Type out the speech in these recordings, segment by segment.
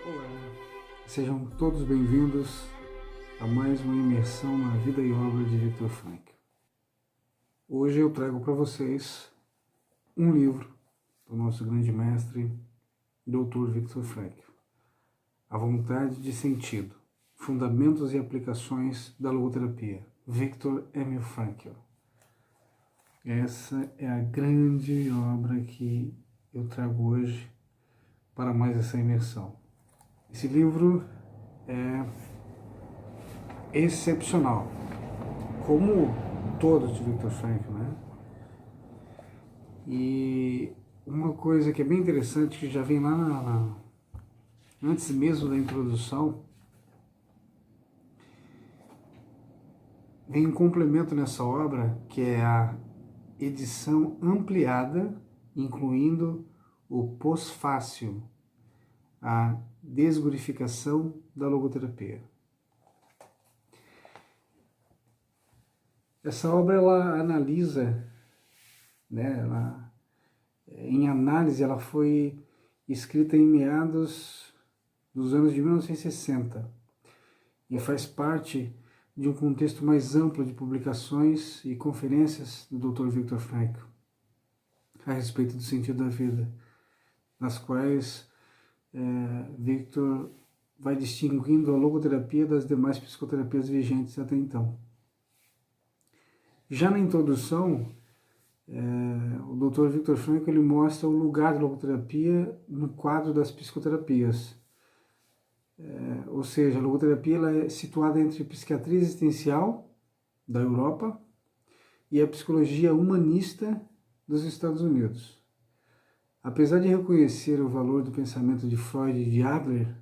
Olá, sejam todos bem-vindos a mais uma imersão na vida e obra de Viktor Frankl. Hoje eu trago para vocês um livro do nosso grande mestre, Dr. Viktor Frankl, A Vontade de Sentido, Fundamentos e Aplicações da Logoterapia, Viktor Emil Frankl. Essa é a grande obra que eu trago hoje para mais essa imersão. Esse livro é excepcional, como todos de Viktor Frankl, né? E uma coisa que é bem interessante, que já vem lá antes mesmo da introdução, vem um complemento nessa obra, que é a edição ampliada, incluindo o pós-fácil, a desglorificação da logoterapia. Essa obra ela analisa, né, em análise, ela foi escrita em meados dos anos de 1960 e faz parte de um contexto mais amplo de publicações e conferências do Dr. Viktor Frankl a respeito do sentido da vida, nas quais Viktor vai distinguindo a logoterapia das demais psicoterapias vigentes até então. Já na introdução, o Dr. Viktor Frankl ele mostra o lugar da logoterapia no quadro das psicoterapias. Ou seja, a logoterapia ela é situada entre a psiquiatria existencial da Europa e a psicologia humanista dos Estados Unidos. Apesar de reconhecer o valor do pensamento de Freud e de Adler,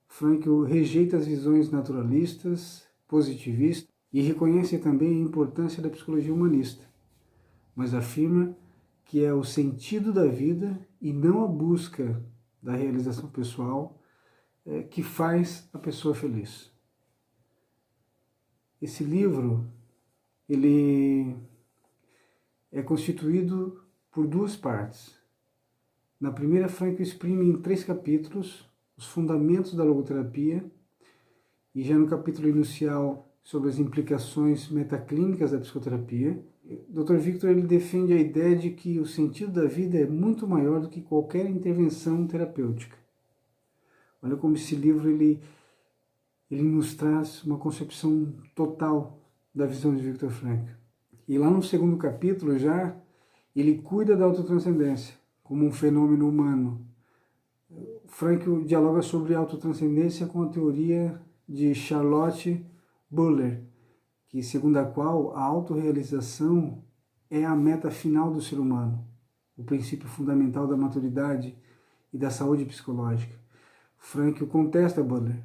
Frankl rejeita as visões naturalistas, positivistas e reconhece também a importância da psicologia humanista, mas afirma que é o sentido da vida e não a busca da realização pessoal que faz a pessoa feliz. Esse livro ele é constituído por duas partes. Na primeira, Frankl exprime em 3 capítulos os fundamentos da logoterapia, e já no capítulo inicial sobre as implicações metaclínicas da psicoterapia, Dr. Viktor ele defende a ideia de que o sentido da vida é muito maior do que qualquer intervenção terapêutica. Olha como esse livro ele nos traz uma concepção total da visão de Viktor Frankl. E lá no segundo capítulo já ele cuida da autotranscendência como um fenômeno humano. Frankl dialoga sobre autotranscendência com a teoria de Charlotte Buller, que segundo a qual a autorrealização é a meta final do ser humano, o princípio fundamental da maturidade e da saúde psicológica. Frankl contesta Buller,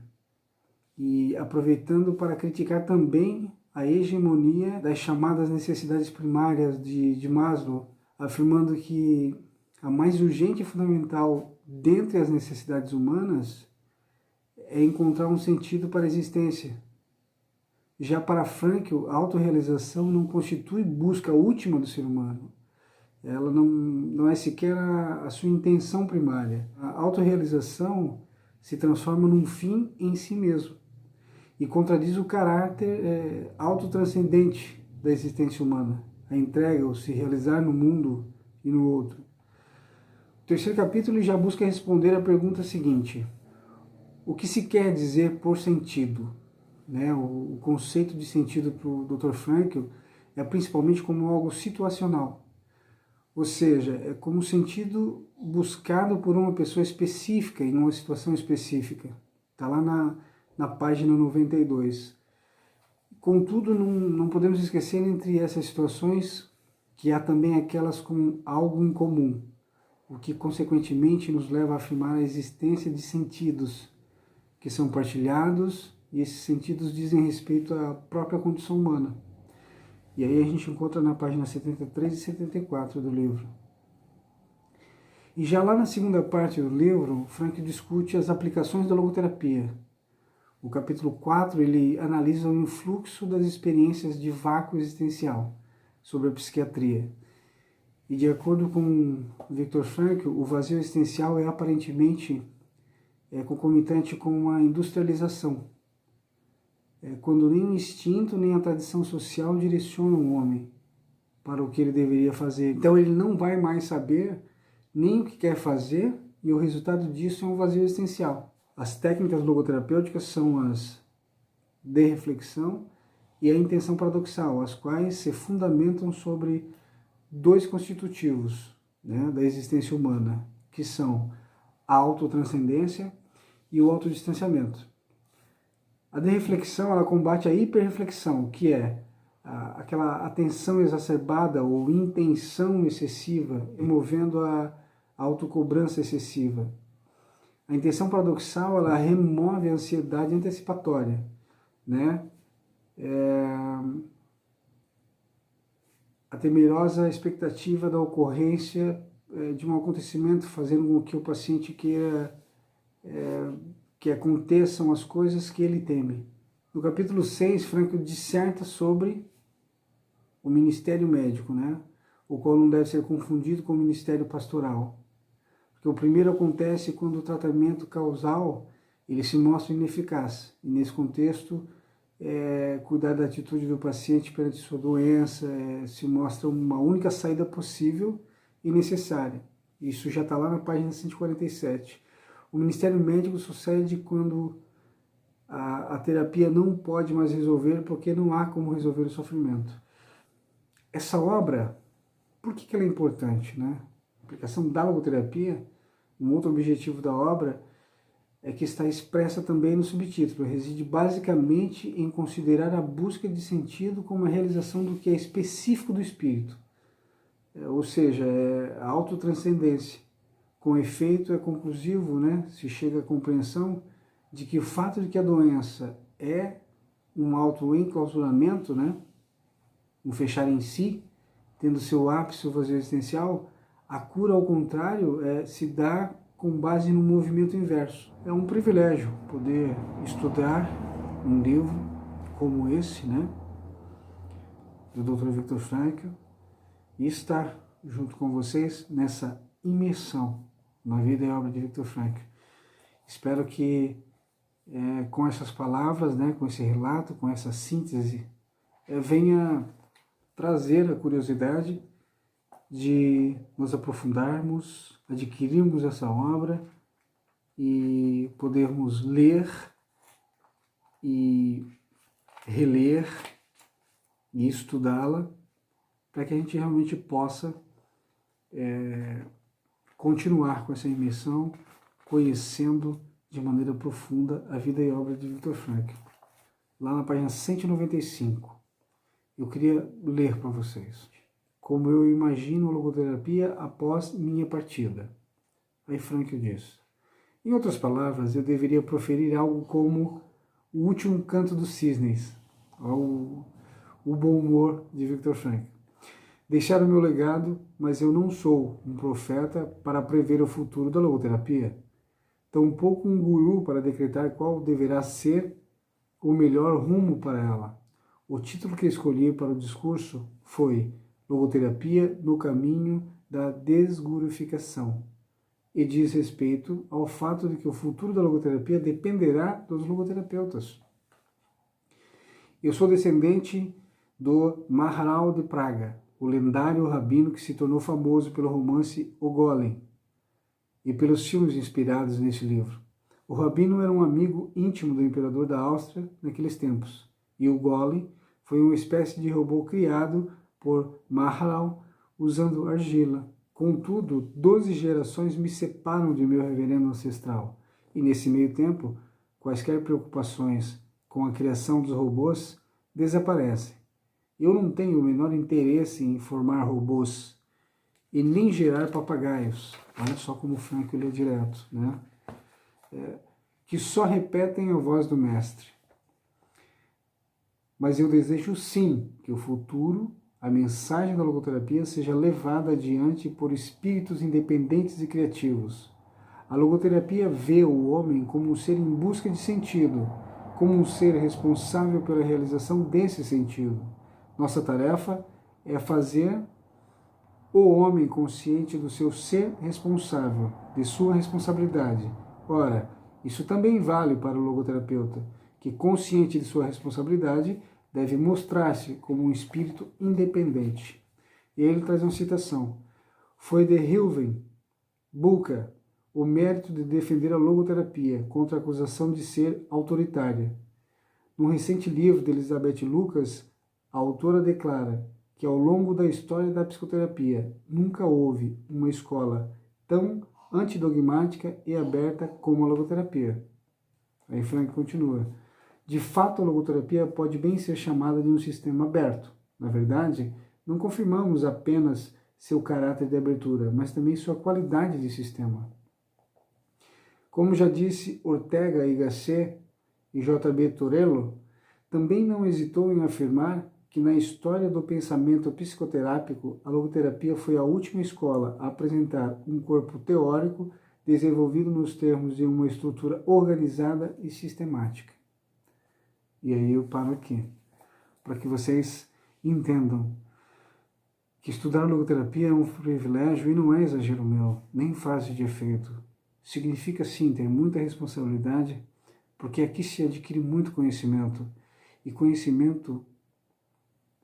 e aproveitando para criticar também a hegemonia das chamadas necessidades primárias de Maslow, afirmando que a mais urgente e fundamental dentre as necessidades humanas é encontrar um sentido para a existência. Já para Frankl, a autorrealização não constitui busca última do ser humano. Ela não é sequer a sua intenção primária. A autorrealização se transforma num fim em si mesmo e contradiz o caráter autotranscendente da existência humana, a entrega, o se realizar no mundo e no outro. O terceiro capítulo já busca responder a pergunta seguinte: o que se quer dizer por sentido? O conceito de sentido para o Dr. Frankl é principalmente como algo situacional, ou seja, é como sentido buscado por uma pessoa específica em uma situação específica. Está lá na página 92. Contudo, não podemos esquecer entre essas situações que há também aquelas com algo em comum, o que consequentemente nos leva a afirmar a existência de sentidos que são partilhados, e esses sentidos dizem respeito à própria condição humana. E aí a gente encontra na página 73 e 74 do livro. E já lá na segunda parte do livro, Frankl discute as aplicações da logoterapia. O capítulo 4 ele analisa o influxo das experiências de vácuo existencial sobre a psiquiatria. E de acordo com Viktor Frankl, o vazio existencial é aparentemente concomitante com uma industrialização. Quando nem o instinto nem a tradição social direcionam o homem para o que ele deveria fazer. Então ele não vai mais saber nem o que quer fazer, e o resultado disso é um vazio existencial. As técnicas logoterapêuticas são as de reflexão e a intenção paradoxal, as quais se fundamentam sobre dois constitutivos, né, da existência humana, que são a autotranscendência e o autodistanciamento. A de reflexão, ela combate a hiperreflexão, que é aquela atenção exacerbada ou intenção excessiva, emovendo a autocobrança excessiva. A intenção paradoxal, ela remove a ansiedade antecipatória, né? A temerosa expectativa da ocorrência de um acontecimento, fazendo com que o paciente queira que aconteçam as coisas que ele teme. No capítulo 6, Frankl disserta sobre o ministério médico, né? O qual não deve ser confundido com o ministério pastoral. Porque o primeiro acontece quando o tratamento causal ele se mostra ineficaz. E nesse contexto, cuidar da atitude do paciente perante sua doença se mostra uma única saída possível e necessária. Isso já está lá na página 147. O ministério médico sucede quando a terapia não pode mais resolver, porque não há como resolver o sofrimento. Essa obra, por que ela é importante, né? A aplicação da logoterapia, um outro objetivo da obra, é que está expressa também no subtítulo, reside basicamente em considerar a busca de sentido como a realização do que é específico do espírito, ou seja, a autotranscendência. Com efeito, é conclusivo, né? Se chega à compreensão de que o fato de que a doença é um autoenclausuramento, né? Um fechar em si, tendo seu ápice o vazio existencial, a cura, ao contrário, se dá com base no movimento inverso. É um privilégio poder estudar um livro como esse, né, do Dr. Viktor Frankl, e estar junto com vocês nessa imersão na vida e obra de Viktor Frankl. Espero que com essas palavras, né, com esse relato, com essa síntese, venha trazer a curiosidade de nos aprofundarmos, adquirirmos essa obra e podermos ler e reler e estudá-la, para que a gente realmente possa continuar com essa imersão, conhecendo de maneira profunda a vida e obra de Viktor Frankl. Lá na página 195, eu queria ler para vocês. Como eu imagino a logoterapia após minha partida. Aí Frankl diz: em outras palavras, eu deveria proferir algo como o último canto dos cisnes, o bom humor de Viktor Frankl. Deixar o meu legado, mas eu não sou um profeta para prever o futuro da logoterapia, tampouco um guru para decretar qual deverá ser o melhor rumo para ela. O título que escolhi para o discurso foi Logoterapia no caminho da desgurificação, e diz respeito ao fato de que o futuro da logoterapia dependerá dos logoterapeutas. Eu sou descendente do Maharal de Praga, o lendário rabino que se tornou famoso pelo romance O Golem e pelos filmes inspirados nesse livro. O rabino era um amigo íntimo do imperador da Áustria naqueles tempos, e o Golem foi uma espécie de robô criado por Maharal usando argila. Contudo, 12 gerações me separam de meu reverendo ancestral, e nesse meio tempo, quaisquer preocupações com a criação dos robôs desaparecem. Eu não tenho o menor interesse em formar robôs e nem gerar papagaios. Olha só como o Frankl é direto, né? Que só repetem a voz do mestre. Mas eu desejo sim que o futuro, a mensagem da logoterapia, seja levada adiante por espíritos independentes e criativos. A logoterapia vê o homem como um ser em busca de sentido, como um ser responsável pela realização desse sentido. Nossa tarefa é fazer o homem consciente do seu ser responsável, de sua responsabilidade. Ora, Isso também vale para o logoterapeuta, que, consciente de sua responsabilidade, deve mostrar-se como um espírito independente. E ele traz uma citação. Foi de Hilven Bulka o mérito de defender a logoterapia contra a acusação de ser autoritária. Num recente livro de Elizabeth Lucas, a autora declara que ao longo da história da psicoterapia nunca houve uma escola tão antidogmática e aberta como a logoterapia. Aí Frank continua. De fato, a logoterapia pode bem ser chamada de um sistema aberto. Na verdade, não confirmamos apenas seu caráter de abertura, mas também sua qualidade de sistema. Como já disse Ortega y Gasset e J.B. Torello, também não hesitou em afirmar que na história do pensamento psicoterápico, a logoterapia foi a última escola a apresentar um corpo teórico desenvolvido nos termos de uma estrutura organizada e sistemática. E aí eu paro aqui, para que vocês entendam que estudar logoterapia é um privilégio e não é exagero meu, nem fase de efeito. Significa sim ter muita responsabilidade, porque aqui se adquire muito conhecimento, e conhecimento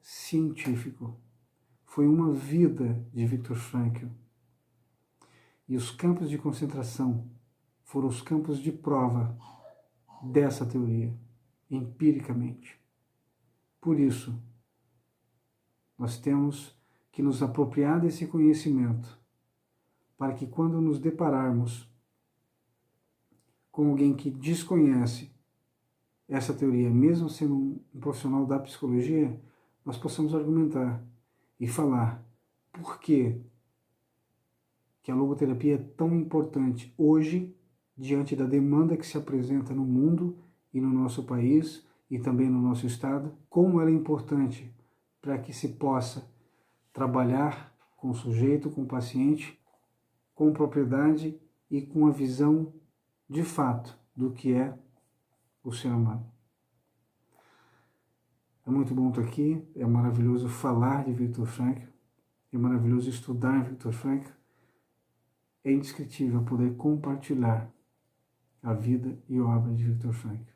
científico. Foi uma vida de Viktor Frankl. E os campos de concentração foram os campos de prova dessa teoria, empiricamente. Por isso, nós temos que nos apropriar desse conhecimento, para que quando nos depararmos com alguém que desconhece essa teoria, mesmo sendo um profissional da psicologia, nós possamos argumentar e falar por que a logoterapia é tão importante hoje, diante da demanda que se apresenta no mundo e no nosso país e também no nosso estado, como ela é importante para que se possa trabalhar com o sujeito, com o paciente, com propriedade e com a visão de fato do que é o ser humano. É muito bom estar aqui, é maravilhoso falar de Viktor Frankl, é maravilhoso estudar Viktor Frankl, é indescritível poder compartilhar a vida e a obra de Viktor Frankl.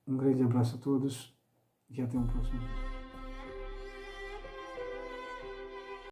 Um grande abraço a todos e até um próximo vídeo.